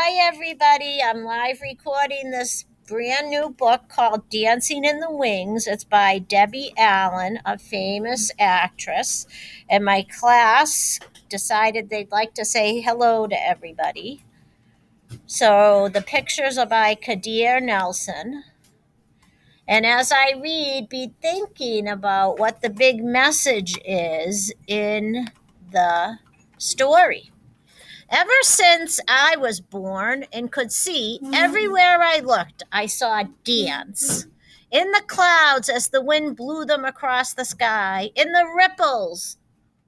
Hi, everybody. I'm live recording this brand new book called Dancing in the Wings. It's by Debbie Allen, a famous actress. And my class decided they'd like to say hello to everybody. So the pictures are by Kadir Nelson. And as I read, be thinking about what the big message is in the story. Ever since I was born and could see, everywhere I looked, I saw dance. In the clouds as the wind blew them across the sky, in the ripples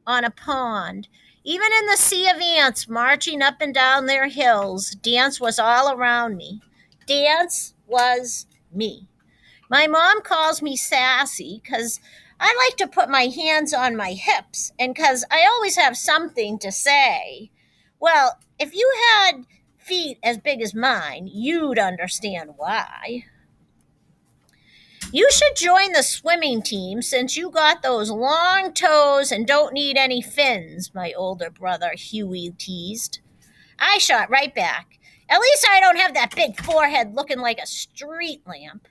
on a pond, even in the sea of ants marching up and down their hills, dance was all around me. Dance was me. My mom calls me sassy because I like to put my hands on my hips and because I always have something to say. Well, if you had feet as big as mine, you'd understand why. You should join the swimming team since you got those long toes and don't need any fins, my older brother Huey teased. I shot right back. At least I don't have that big forehead looking like a street lamp.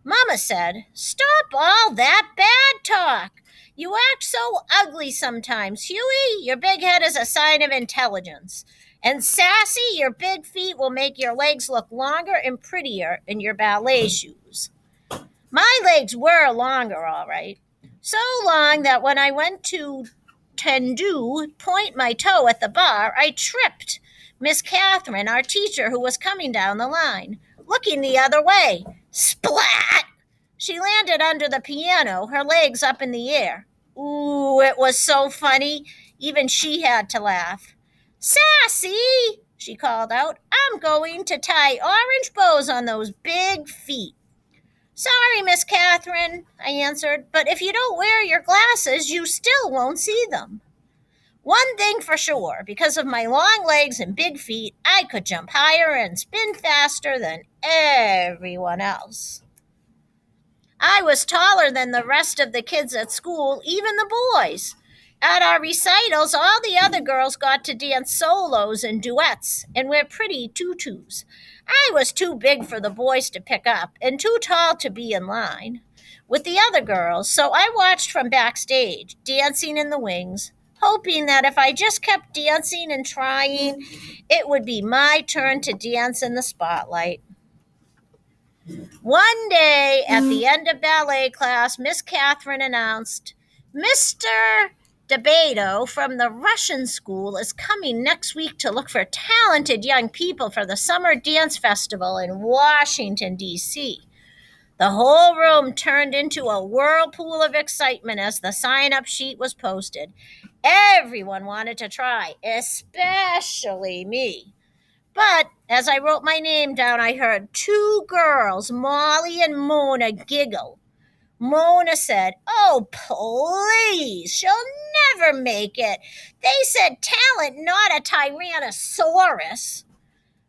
Mama said, "Stop all that bad talk. You act so ugly sometimes, Huey. Your big head is a sign of intelligence. And Sassy, your big feet will make your legs look longer and prettier in your ballet shoes." My legs were longer, all right. So long that when I went to point my toe at the bar, I tripped Miss Catherine, our teacher, who was coming down the line, looking the other way. Splat! She landed under the piano, her legs up in the air. Ooh, it was so funny. Even she had to laugh. "Sassy," she called out, "I'm going to tie orange bows on those big feet." "Sorry, Miss Catherine," I answered, "but if you don't wear your glasses, you still won't see them." One thing for sure, because of my long legs and big feet, I could jump higher and spin faster than everyone else. I was taller than the rest of the kids at school, even the boys. At our recitals, all the other girls got to dance solos and duets and wear pretty tutus. I was too big for the boys to pick up and too tall to be in line with the other girls, so I watched from backstage, dancing in the wings, hoping that if I just kept dancing and trying, it would be my turn to dance in the spotlight. One day at the end of ballet class, Miss Catherine announced, "Mr. DeBato from the Russian school is coming next week to look for talented young people for the Summer Dance Festival in Washington, D.C." The whole room turned into a whirlpool of excitement as the sign-up sheet was posted. Everyone wanted to try, especially me. But as I wrote my name down, I heard two girls, Molly and Mona, giggle. Mona said, "Oh, please, she'll never make it. They said talent, not a tyrannosaurus."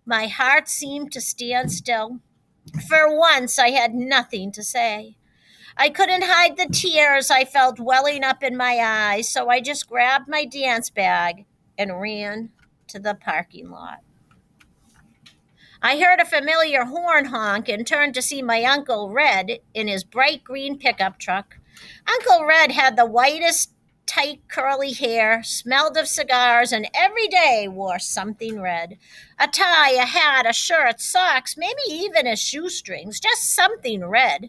My heart seemed to stand still. For once, I had nothing to say. I couldn't hide the tears I felt welling up in my eyes, so I just grabbed my dance bag and ran to the parking lot. I heard a familiar horn honk and turned to see my Uncle Red in his bright green pickup truck. Uncle Red had the whitest, tight, curly hair, smelled of cigars, and every day wore something red. A tie, a hat, a shirt, socks, maybe even his shoestrings, just something red.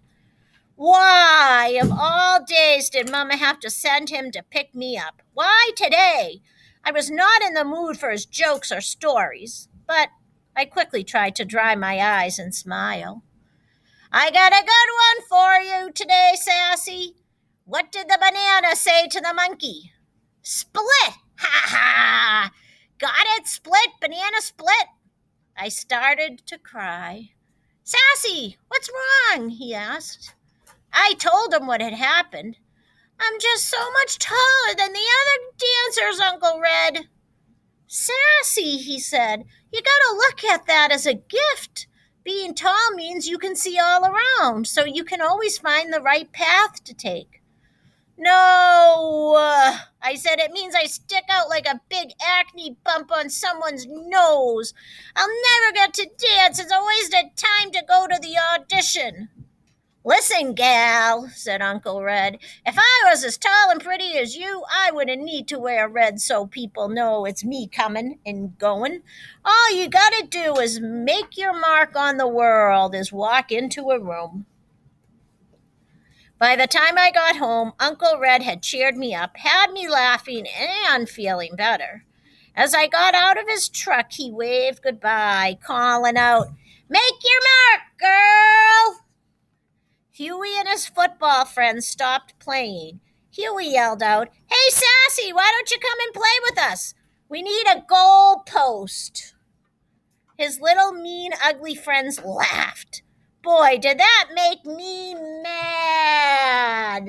Why, of all days, did Mama have to send him to pick me up? Why today? I was not in the mood for his jokes or stories, but I quickly tried to dry my eyes and smile. "I got a good one for you today, Sassy. What did the banana say to the monkey?" "Split! Ha ha! Got it? Split, banana split." I started to cry. "Sassy, what's wrong?" he asked. I told him what had happened. "I'm just so much taller than the other dancers, Uncle Red." "Sassy," he said, "you gotta look at that as a gift. Being tall means you can see all around, so you can always find the right path to take." No, I said, it means I stick out like a big acne bump on someone's nose. I'll never get to dance. It's a waste of time to go to the audition. Listen, gal, said Uncle Red, if I was as tall and pretty as you, I wouldn't need to wear red so people know it's me coming and going. All you gotta do is make your mark on the world, is walk into a room. By the time I got home, Uncle Red had cheered me up, had me laughing and feeling better. As I got out of his truck, he waved goodbye, calling out, "Make your mark, girl!" Huey and his football friends stopped playing. Huey yelled out, "Hey, Sassy, why don't you come and play with us? We need a goal post." His little mean, ugly friends laughed. Boy, did that make me mad.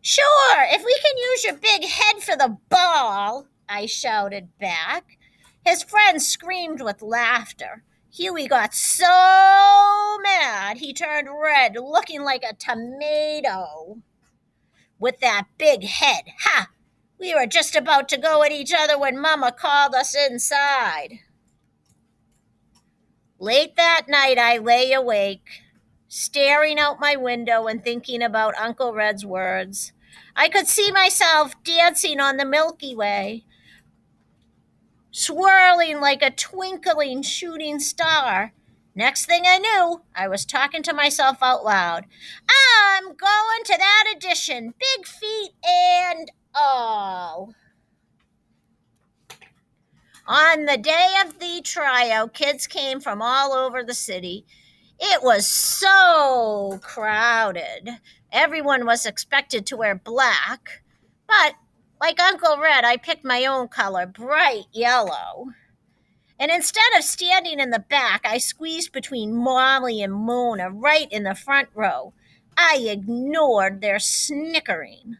"Sure, if we can use your big head for the ball," I shouted back. His friends screamed with laughter. Huey got so mad he turned red, looking like a tomato. "With that big head, ha! We were just about to go at each other when Mama called us inside." Late that night, I lay awake, staring out my window and thinking about Uncle Red's words. I could see myself dancing on the Milky Way, swirling like a twinkling shooting star. Next thing I knew, I was talking to myself out loud. "I'm going to that audition, big feet and all." On the day of the tryout, kids came from all over the city. It was so crowded. Everyone was expected to wear black, but like Uncle Red, I picked my own color, bright yellow. And instead of standing in the back, I squeezed between Molly and Mona right in the front row. I ignored their snickering.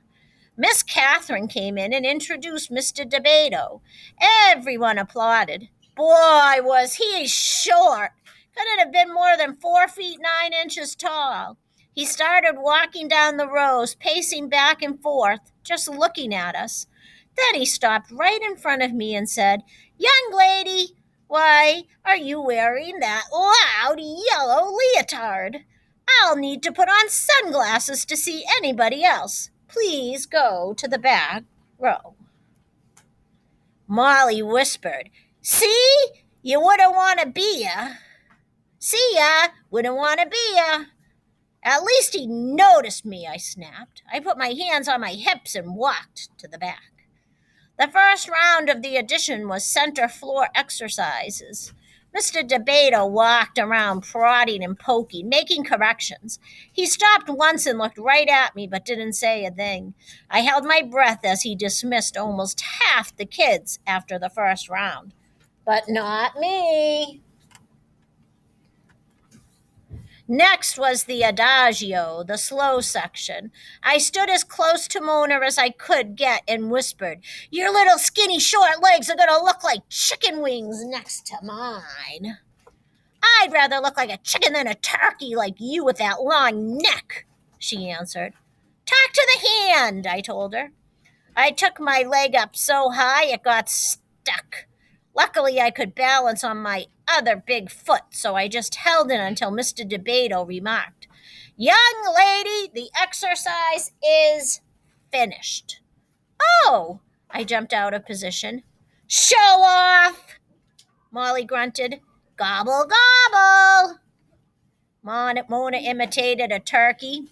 Miss Catherine came in and introduced Mr. DeBato. Everyone applauded. Boy, was he short! Couldn't have been more than 4 feet 9 inches tall. He started walking down the rows, pacing back and forth, just looking at us. Then he stopped right in front of me and said, "Young lady, why are you wearing that loud yellow leotard? I'll need to put on sunglasses to see anybody else. Please go to the back row." Molly whispered, "See? You wouldn't want to be ya. See ya, wouldn't want to be ya." "At least he noticed me," I snapped. I put my hands on my hips and walked to the back. The first round of the audition was center floor exercises. Mr. DeBato walked around prodding and poking, making corrections. He stopped once and looked right at me but didn't say a thing. I held my breath as he dismissed almost half the kids after the first round. But not me. Next was the adagio, the slow section. I stood as close to Mona as I could get and whispered, "Your little skinny short legs are going to look like chicken wings next to mine." "I'd rather look like a chicken than a turkey like you with that long neck," she answered. "Talk to the hand," I told her. I took my leg up so high it got stuck. Luckily, I could balance on my other big foot, so I just held it until Mr. DeBato remarked, "Young lady, the exercise is finished." "Oh," I jumped out of position. "Show off," Molly grunted. "Gobble, gobble." Mona imitated a turkey.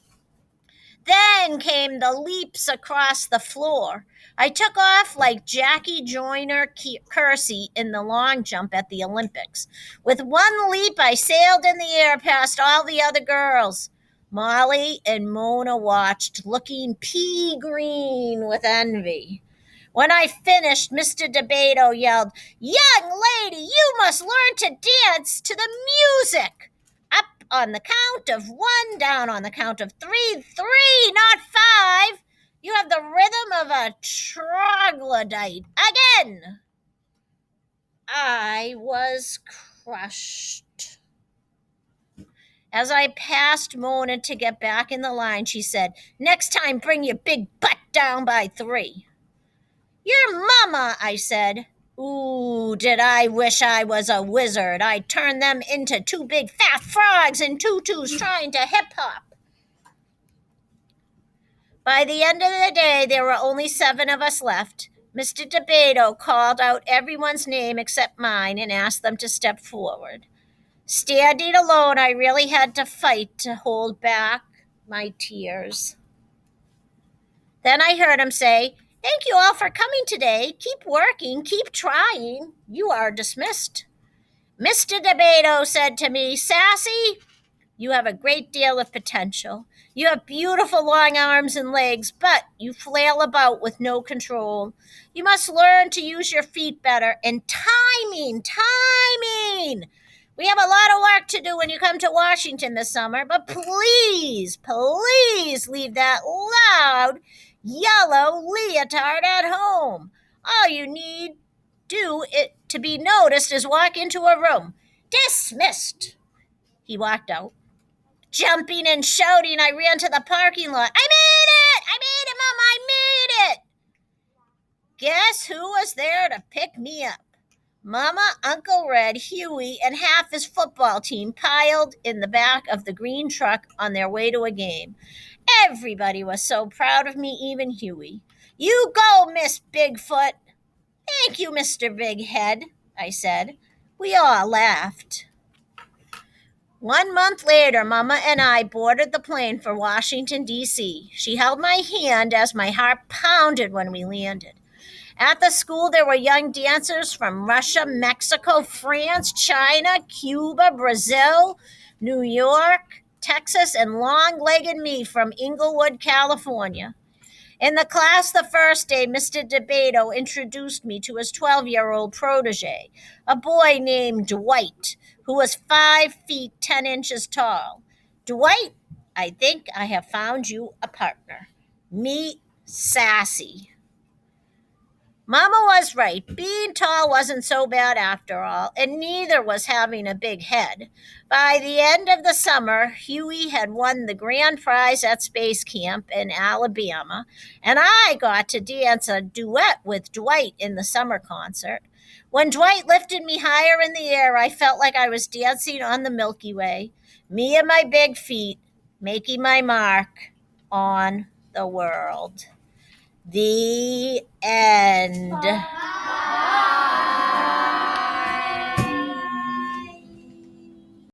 Then came the leaps across the floor. I took off like Jackie Joyner Kersey in the long jump at the Olympics. With one leap, I sailed in the air past all the other girls. Molly and Mona watched, looking pea green with envy. When I finished, Mr. DeBato yelled, "Young lady, you must learn to dance to the music. Up on the count of one, down on the count of three, three, not five. You have the rhythm of a troglodyte. Again." I was crushed. As I passed Mona to get back in the line, she said, "Next time, bring your big butt down by 3. "Your mama," I said. Ooh, did I wish I was a wizard. I'd turn them into 2 big fat frogs in tutus trying to hip hop. By the end of the day, there were only 7 of us left. Mr. DeBeto called out everyone's name except mine and asked them to step forward. Standing alone, I really had to fight to hold back my tears. Then I heard him say, "Thank you all for coming today. Keep working, keep trying. You are dismissed." Mr. DeBeto said to me, "Sassy, you have a great deal of potential. You have beautiful long arms and legs, but you flail about with no control. You must learn to use your feet better and timing. We have a lot of work to do when you come to Washington this summer, but please leave that loud yellow leotard at home. All you need do it to be noticed is walk into a room. Dismissed." He walked out. Jumping and shouting, I ran to the parking lot. "I made it, Mom, I made it." Guess who was there to pick me up? Mama, Uncle Red, Huey, and half his football team piled in the back of the green truck on their way to a game. Everybody was so proud of me, even Huey. "You go, Miss Bigfoot." "Thank you, Mr. Big Head," I said. We all laughed. 1 month later, Mama and I boarded the plane for Washington, D.C. She held my hand as my heart pounded when we landed. At the school, there were young dancers from Russia, Mexico, France, China, Cuba, Brazil, New York, Texas, and long-legged me from Inglewood, California. In the class the first day, Mr. DeBeto introduced me to his 12-year-old protege, a boy named Dwight, who was 5 feet 10 inches tall. "Dwight, I think I have found you a partner. Meet Sassy." Mama was right. Being tall wasn't so bad after all, and neither was having a big head. By the end of the summer, Huey had won the grand prize at Space Camp in Alabama, and I got to dance a duet with Dwight in the summer concert. When Dwight lifted me higher in the air, I felt like I was dancing on the Milky Way, me and my big feet, making my mark on the world. The end.